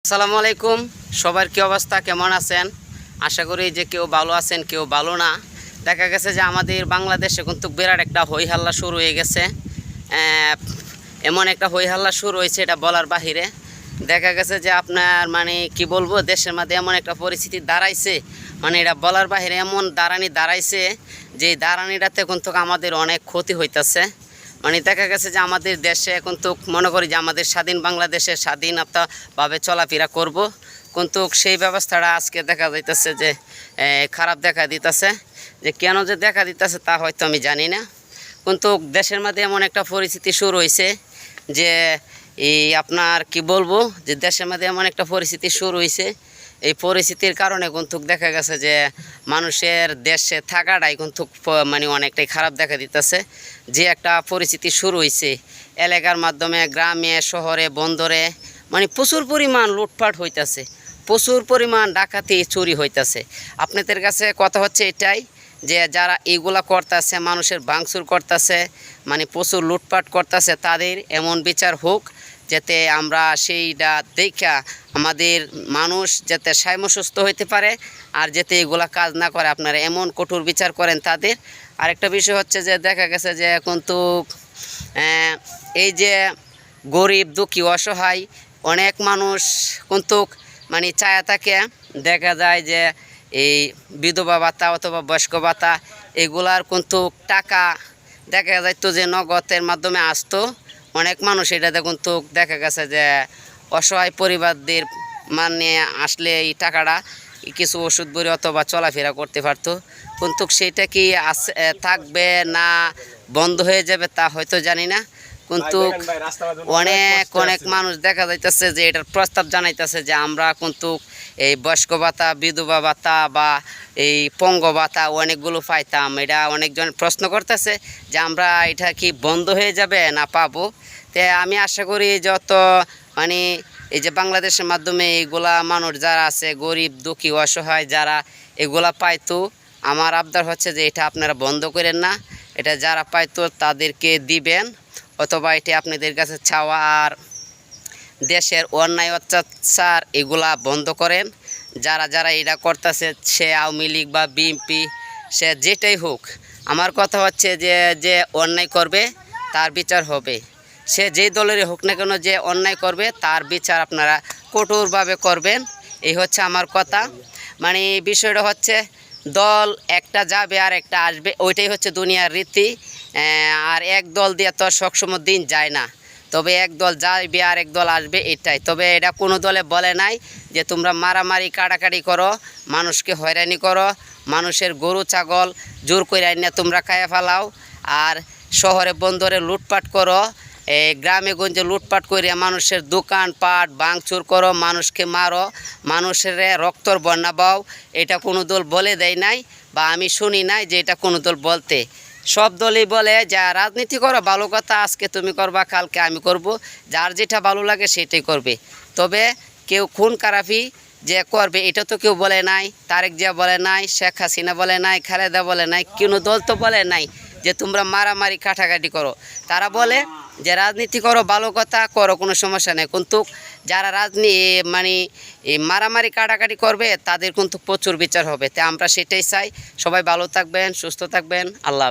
আসসালামু আলাইকুম। সবার কি অবস্থা, কেমন আছেন? আশা করি যে কেউ ভালো আছেন, কেউ ভালো না। দেখা গেছে যে আমাদের বাংলাদেশে কিন্তু বিরাট একটা হইহাল্লা শুরু হয়ে গেছে। এমন একটা হইহাল্লা শুরু হয়েছে, এটা বলার বাহিরে। দেখা গেছে যে আপনার মানে কি বলবো, দেশের মধ্যে এমন একটা পরিস্থিতি দাঁড়াইছে, মানে এটা বলার বাহিরে। এমন দাঁড়াইছে যে দাঁড়ানিটাতে কিন্তু আমাদের অনেক ক্ষতি হইতেছে। মানে দেখা গেছে যে আমাদের দেশে কিন্তু মনে করি যে আমাদের স্বাধীন বাংলাদেশে স্বাধীনতাভাবে চলাফেরা করব, কিন্তু সেই ব্যবস্থাটা আজকে দেখা যাইতেছে যে খারাপ দেখা দিতেছে। যে কেন যে দেখা দিতেছে তা হয়তো আমি জানি না, কিন্তু দেশের মধ্যে এমন একটা পরিস্থিতি শুরু হয়েছে যে আপনার কি বলবো, যে দেশের মধ্যে এমন একটা পরিস্থিতি শুরু হয়েছে। এই পরিস্থিতির কারণে কিন্তু দেখা গেছে যে মানুষের দেশে থাকাটাই কিন্তু মানে অনেকটাই খারাপ দেখা দিতেছে। যে একটা পরিস্থিতি শুরু হয়েছে এলাকার মাধ্যমে, গ্রামে, শহরে, বন্দরে, মানে প্রচুর পরিমাণ লুটপাট হইতেছে, প্রচুর পরিমাণ ডাকাতি, চুরি হইতেছে। আপনাদের কাছে কথা হচ্ছে এটাই যে যারা এইগুলা করতেছে, মানুষের ভাঙচুর করতেছে, মানে প্রচুর লুটপাট করতেছে, তাদের এমন বিচার হোক যাতে আমরা সেইটা দেখা আমাদের মানুষ যাতে সামসুস্থ হইতে পারে, আর যাতে এগুলা কাজ না করে আপনারা এমন কঠোর বিচার করেন তাদের। আরেকটা বিষয় হচ্ছে যে দেখা গেছে যে কিন্তু এই যে গরিব, দুঃখী, অসহায় অনেক মানুষ কিন্তু মানে চায়া থাকে। দেখা যায় যে এই বিধবা ভাতা অথবা বয়স্ক ভাতা এগুলার কিন্তু টাকা দেখা যাইতো যে নগদের মাধ্যমে আসতো। অনেক মানুষ এটাতে কিন্তু দেখা গেছে যে অসহায় পরিবারদের মানে আসলে এই টাকাটা কিছু ওষুধ বড়ি অথবা চলাফেরা করতে পারতো, কিন্তু সেটা কি থাকবে না বন্ধ হয়ে যাবে তা হয়তো জানি না। কিন্তু অনেক অনেক মানুষ দেখা যাইতেছে যে এটার প্রস্তাব জানাইতেছে যে আমরা কিন্তু এই বয়স্ক ভাতা, বিধবা ভাতা বা এই পঙ্গ ভাতা অনেকগুলো পাইতাম। এটা অনেকজন প্রশ্ন করতেছে যে আমরা এটা কি বন্ধ হয়ে যাবে না পাবো। তো আমি আশা করি যত মানে এই যে বাংলাদেশের মাধ্যমে এইগুলা মানুষ যারা আছে, গরিব, দুঃখী, অসহায় যারা এগুলা পাইতো, আমার আবদার হচ্ছে যে এটা আপনারা বন্ধ করেন না, এটা যারা পাইতো তাদেরকে দিবেন, অথবা এটি আপনাদের কাছে চাওয়া। আর দেশের অন্যায় অত্যাচার এগুলা বন্ধ করেন। যারা যারা এটা করতেছে, সে আওয়ামী লীগ বা বিএনপি, সে যেটাই হোক, আমার কথা হচ্ছে যে যে অন্যায় করবে তার বিচার হবে। সে যেই দলেরই হোক না কেন, যে অন্যায় করবে তার বিচার আপনারা কঠোরভাবে করবেন, এই হচ্ছে আমার কথা। মানে বিষয়টা হচ্ছে দল একটা যাবে আর একটা আসবে, ওইটাই হচ্ছে দুনিয়ার রীতি। আর এক দল দিয়ে তো সবসময় দিন যায় না, তবে এক দল যাবে আর এক দল আসবে, এটাই। তবে এটা কোনো দলে বলে নাই যে তোমরা মারামারি কাটাকাটি করো, মানুষকে হয়রানি করো, মানুষের গরু ছাগল জোর করে আইনা তোমরা খাইয়া ফেলাও, আর শহরে বন্দরে লুটপাট করো, গ্রামে গঞ্জে লুটপাট করিয়া মানুষের দোকান পাট ভাঙচুর করো, মানুষকে মারো, মানুষের রক্তর বন্যা বাও। এটা কোনো দল বলে দেয় নাই বা আমি শুনি নাই যে এটা কোনো দল বলতে। সব দলই বলে যা রাজনীতি করো ভালো কথা, আজকে তুমি করবা, কালকে আমি করব, যার যেটা ভালো লাগে সেটাই করবে। তবে কেউ খুন খারাপি যে করবে এটা তো কেউ বলে নাই, তারেক জিয়া বলে নাই, শেখ হাসিনা বলে নাই, খালেদা বলে নাই, কোনো দল তো বলে নাই যে তোমরা মারামারি কাটাকাটি করো। তারা বলে যে রাজনীতি করো ভালো কথা, করো, কোনো সমস্যা নেই, কিন্তু যারা মানে এই মারামারি কাটাকাটি করবে তাদের কিন্তু প্রচুর বিচার হবে। তাই আমরা সেটাই চাই। সবাই ভালো থাকবেন, সুস্থ থাকবেন, আল্লাহ।